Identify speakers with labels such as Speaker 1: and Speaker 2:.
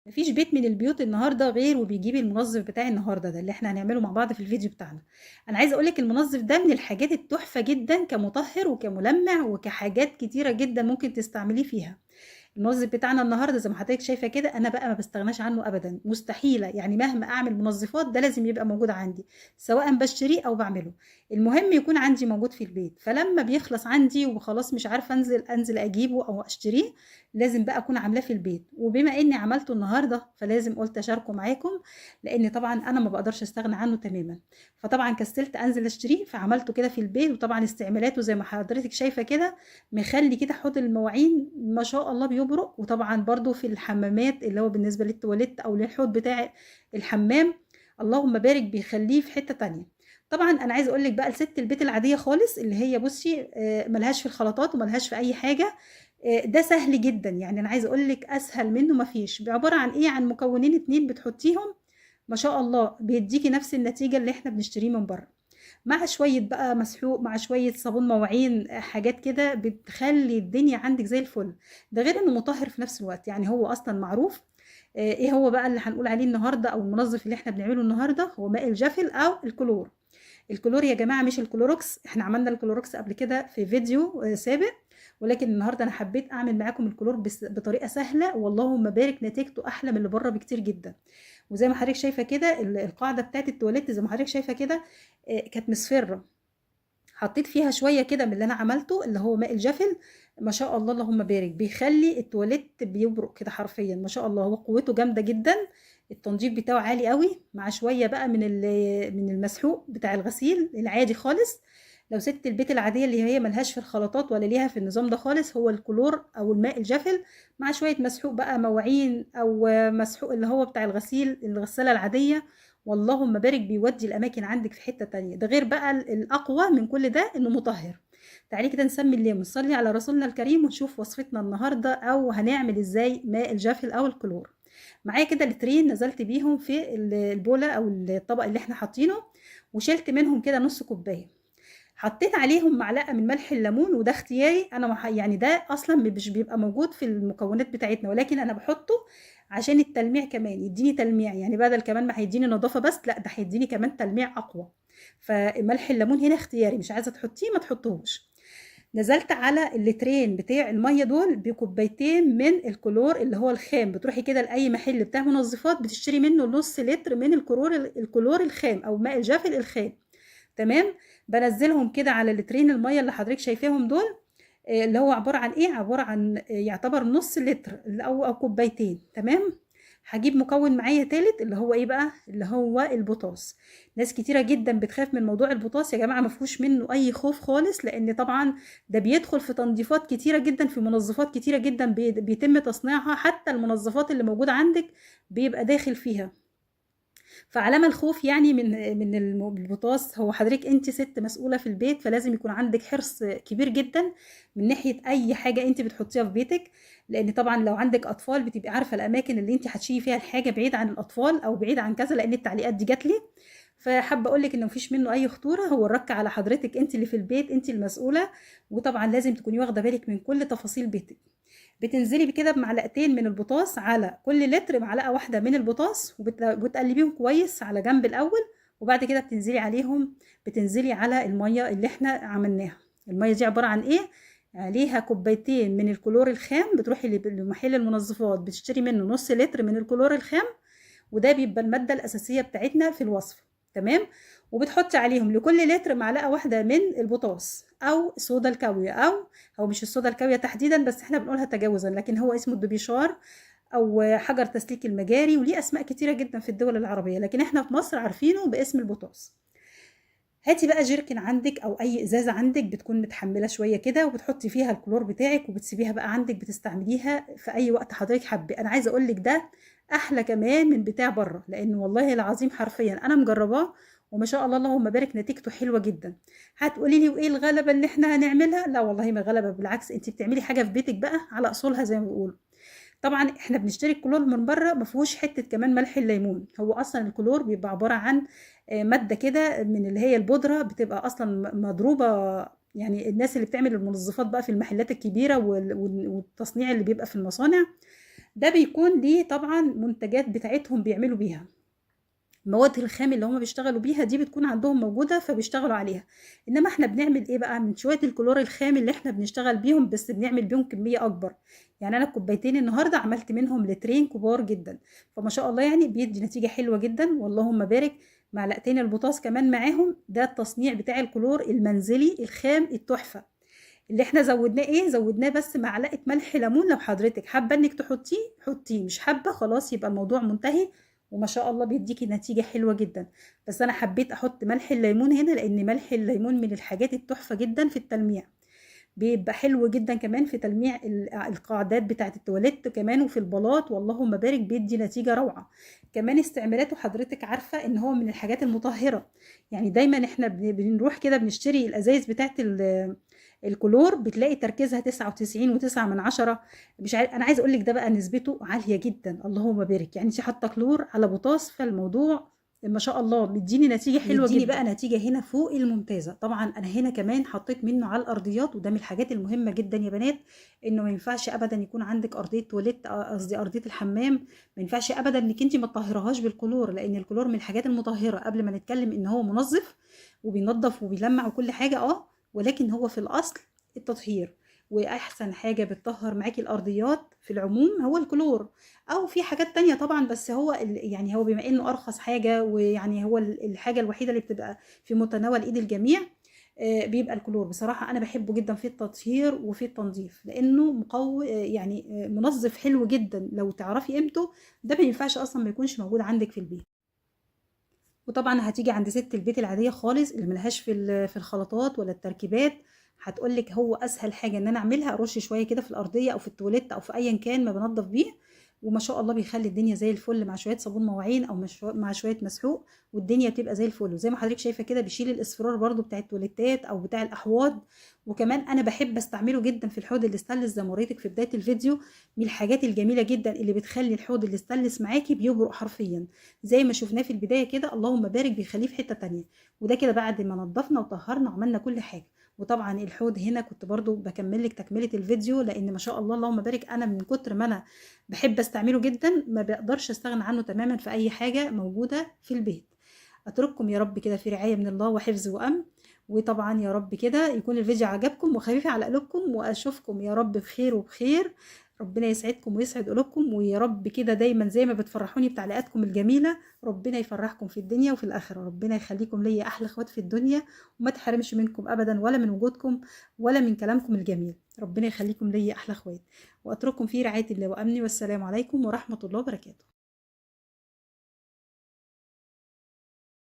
Speaker 1: مفيش بيت من البيوت النهارده غير وبيجيب المنظف بتاع النهارده ده اللي احنا هنعمله مع بعض في الفيديو بتاعنا. انا عايزه اقولك المنظف ده من الحاجات التحفه جدا كمطهر وكملمع وكحاجات كتيره جدا ممكن تستعمليه فيها. المنظف بتاعنا النهارده زي ما حضرتك شايفه كده، انا بقى ما بستغناش عنه ابدا، مستحيله يعني مهما اعمل منظفات ده لازم يبقى موجود عندي، سواء بشتريه او بعمله. المهم يكون عندي موجود في البيت، فلما بيخلص عندي وخلاص مش عارفه انزل اجيبه او اشتريه، لازم بقى اكون عاملاه في البيت. وبما اني عملته النهارده فلازم قلت اشاركه معاكم، لان طبعا انا ما بقدرش استغنى عنه تماما. فطبعا كسلت انزل اشتريه فعملته كده في البيت، وطبعا استعمالاته زي ما حضرتك شايفه كده، مخلي كده حوض المواعين ما شاء الله بيبرق. وطبعا برضو في الحمامات اللي هو بالنسبة للتواليت او للحوض بتاع الحمام، اللهم بارك بيخليه في حتة تانية. طبعا انا عايزه اقول لك بقى لست البيت العاديه خالص اللي هي بصي ملهاش في الخلطات وملهاش في اي حاجه. ده سهل جدا، يعني انا عايزه اقول لك اسهل منه مفيش. عباره عن ايه؟ عن مكونين اتنين بتحطيهم ما شاء الله بيديكي نفس النتيجه اللي احنا بنشتريه من بره، مع شوية بقى مسحوق مع شوية صابون مواعين، حاجات كده بتخلي الدنيا عندك زي الفل. ده غير انه مطهر في نفس الوقت، يعني هو اصلا معروف. ايه هو بقى اللي هنقول عليه النهاردة او المنظف اللي احنا بنعمله النهاردة؟ هو ماء الجافل او الكلور. الكلور يا جماعة مش الكلوروكس، احنا عملنا الكلوروكس قبل كده في فيديو سابق، ولكن النهاردة انا حبيت اعمل معاكم الكلور بطريقة سهلة، واللهم بارك نتيجته احلى من اللي بره بكتير جدا. وزي ما حضرتك شايفه كده القاعده بتاعت التواليت زي ما حضرتك شايفه كده، كانت مصفره. حطيت فيها شويه كده من اللي انا عملته اللي هو ماء الجافل. ما شاء الله اللهم بارك بيخلي التواليت بيبرق كده حرفيا، ما شاء الله هو قوته جامده جدا. التنظيف بتاعه عالي قوي، مع شويه بقى من المسحوق بتاع الغسيل العادي خالص. لو ست البيت العاديه اللي هي ملهاش في الخلطات ولا ليها في النظام ده خالص، هو الكلور او الماء الجافل مع شويه مسحوق بقى مواعين او مسحوق اللي هو بتاع الغسيل الغساله العاديه. واللهم بارك بيودي الاماكن عندك في حته تانية. ده غير بقى الاقوى من كل ده انه مطهر. تعالي كده نسمي الله ونصلي على رسولنا الكريم ونشوف وصفتنا النهارده او هنعمل ازاي ماء الجافل او الكلور. معايا كده لترين نزلت بيهم في البوله او الطبق اللي احنا حاطينه، وشلت منهم كده نص كوبايه. حطيت عليهم معلقه من ملح الليمون، وده اختياري انا، يعني ده اصلا مش بيبقى موجود في المكونات بتاعتنا، ولكن انا بحطه عشان التلميع كمان، يديني تلميع، يعني بدل كمان ما هيديني نظافه بس، لا ده هيديني كمان تلميع اقوى. فملح الليمون هنا اختياري، مش عايزه تحطيه ما تحطوهوش. نزلت على اللترين بتاع الميه دول بكوبايتين من الكلور اللي هو الخام. بتروحي كده لاي محل بتاع منظفات بتشتري منه نص لتر من الكلور الخام او ماء الجافل الخام. تمام. بنزلهم كده على لترين الميه اللي حضرتك شايفاهم دول، اللي هو عباره عن ايه؟ عباره عن يعتبر نص لتر او كوبايتين. تمام. هجيب مكون معايا تالت اللي هو ايه بقى؟ اللي هو البوتاس. ناس كتيره جدا بتخاف من موضوع البوتاس، يا جماعه ما فيهوش منه اي خوف خالص، لان طبعا ده بيدخل في تنظيفات كتيره جدا، في منظفات كتيره جدا بيتم تصنيعها، حتى المنظفات اللي موجوده عندك بيبقى داخل فيها. فعلامة الخوف يعني من البطاس، هو حضرتك انت ست مسؤولة في البيت، فلازم يكون عندك حرص كبير جدا من ناحية اي حاجة انت بتحطيها في بيتك، لان طبعا لو عندك اطفال بتبقي عارفة الاماكن اللي انت هتشيلي فيها الحاجة بعيد عن الاطفال او بعيد عن كذا، لان التعليقات دي جات لي. فحابه اقول لك انه مفيش منه اي خطوره، هو الرك على حضرتك انت اللي في البيت، انت المسؤوله. وطبعا لازم تكوني واخده بالك من كل تفاصيل بيتك. بتنزلي بكده بمعلقتين من البوتاس على كل لتر، معلقه واحده من البوتاس، وبتقلبيهم كويس على جنب الاول، وبعد كده بتنزلي على الميه اللي احنا عملناها. الميه دي عباره عن ايه؟ عليها كوبايتين من الكلور الخام، بتروحي لمحل المنظفات بتشتري منه نص لتر من الكلور الخام، وده بيبقى الماده الاساسيه بتاعتنا في الوصفه. تمام. وبتحطي عليهم لكل لتر معلقه واحده من البوتاس او صودا الكاويه، او هو مش الصودا الكاويه تحديدا بس احنا بنقولها تجاوزا، لكن هو اسمه الدوبيشار او حجر تسليك المجاري، وليه اسماء كتيره جدا في الدول العربيه، لكن احنا في مصر عارفينه باسم البوتاس. هاتي بقى جيركن عندك او اي ازازه عندك بتكون متحمله شويه كده، وبتحطي فيها الكلور بتاعك وبتسيبيها بقى عندك، بتستعمليها في اي وقت حضرتك حابه. انا عايزه اقول لك ده احلى كمان من بتاع بره، لان والله العظيم حرفيا انا مجرباه وما شاء الله اللهم بارك نتيجته حلوه جدا. هتقولي لي وايه الغلبه اللي احنا هنعملها؟ لا والله ما غلبه، بالعكس انت بتعملي حاجه في بيتك بقى على اصولها زي ما بيقولوا. طبعا احنا بنشتري الكلور من بره ما فيهوش حته كمان ملح الليمون، هو اصلا الكلور بيبقى عباره عن ماده كده من اللي هي البودره، بتبقى اصلا مضروبه. يعني الناس اللي بتعمل المنظفات بقى في المحلات الكبيره والتصنيع اللي بيبقى في المصانع ده بيكون ليه طبعا منتجات بتاعتهم بيعملوا بيها، المواد الخام اللي هم بيشتغلوا بيها دي بتكون عندهم موجودة فبيشتغلوا عليها. انما احنا بنعمل ايه بقى من شوية الكلور الخام اللي احنا بنشتغل بيهم، بس بنعمل بيهم كمية اكبر. يعني انا الكوبايتين النهاردة عملت منهم لترين كبار جدا، فما شاء الله يعني بيدي نتيجة حلوة جدا واللهم بارك. معلقتين البوتاس كمان معاهم، ده التصنيع بتاع الكلور المنزلي الخام التحفة. اللي احنا زودناه ايه؟ زودناه بس معلقة ملح ليمون، لو حضرتك حابة انك تحطيه حطيه، مش حابة خلاص يبقى الموضوع منتهي. وما شاء الله بيديكي نتيجة حلوة جدا. بس انا حبيت احط ملح الليمون هنا لان ملح الليمون من الحاجات التحفة جدا في التلميع، بيبقى حلو جدا كمان في تلميع القاعدات بتاعة التواليت كمان، وفي البلاط واللهم بارك بيدي نتيجة روعة. كمان استعمالاته حضرتك عارفة ان هو من الحاجات المطهرة. يعني دايما احنا بنروح كده بنشتري الازايز بتاعة الكلور، بتلاقي تركيزها 99.9 مش عارف، انا عايزه اقول لك ده بقى نسبته عاليه جدا اللهم بارك. يعني انت حاطه كلور على بوتاس، فالموضوع ما شاء الله بيديني نتيجه حلوه جدا، بقى نتيجه هنا فوق الممتازه. طبعا انا هنا كمان حطيت منه على الارضيات، وده من الحاجات المهمه جدا يا بنات، انه ما ينفعش ابدا يكون عندك ارضيه تواليت، قصدي ارضيه الحمام، ما ينفعش ابدا انك انت ما تطهرهاش بالكلور، لان الكلور من الحاجات المطهره. قبل ما نتكلم ان هو منظف وبينظف وبيلمع وكل حاجه، ولكن هو في الاصل التطهير. واحسن حاجه بتطهر معاكي الارضيات في العموم هو الكلور، او في حاجات تانية طبعا، بس هو يعني هو بما انه ارخص حاجه، ويعني هو الحاجه الوحيده اللي بتبقى في متناول ايد الجميع، بيبقى الكلور. بصراحه انا بحبه جدا في التطهير وفي التنظيف، لانه مقوي يعني منظف حلو جدا لو تعرفي قيمته. ده ما ينفعش اصلا ما يكونش موجود عندك في البيت. وطبعا هتيجي عند ست البيت العاديه خالص اللي ملهاش في الخلطات ولا التركيبات، هتقولك هو اسهل حاجه ان انا اعملها ارش شويه كده في الارضيه او في التواليت او في ايا كان ما بنضف بيه، وما شاء الله بيخلي الدنيا زي الفل مع شويه صابون مواعين او مع شويه مسحوق، والدنيا بتبقى زي الفل. وزي ما حضرتك شايفه كده بيشيل الاصفرار برده بتاع التواليتات او بتاع الاحواض. وكمان انا بحب استعمله جدا في الحوض الاستانلس زي ما وريتك في بدايه الفيديو، من الحاجات الجميله جدا اللي بتخلي الحوض الاستانلس معاكي بيبرق حرفيا زي ما شفناه في البدايه كده، اللهم بارك بيخليه في حته تانية. وده كده بعد ما نضفنا وطهرنا وعملنا كل حاجه. وطبعا الحوض هنا كنت برضو بكمل لك تكمله الفيديو، لان ما شاء الله اللهم بارك انا من كتر ما انا بحب استعمله جدا ما بقدرش استغنى عنه تماما في اي حاجه موجوده في البيت. اترككم يا رب كده في رعايه من الله وحفظ وامن. وطبعا يا رب كده يكون الفيديو عجبكم وخفيف على قلوبكم، واشوفكم يا رب بخير وبخير. ربنا يسعدكم ويسعد قلوبكم، ويا رب كده دايما زي ما بتفرحوني بتعليقاتكم الجميله، ربنا يفرحكم في الدنيا وفي الاخره. ربنا يخليكم ليا احلى اخوات في الدنيا، وما تحرمش منكم ابدا، ولا من وجودكم ولا من كلامكم الجميل. ربنا يخليكم ليا احلى اخوات. واترككم في رعايه الله وامني، والسلام عليكم ورحمه الله وبركاته.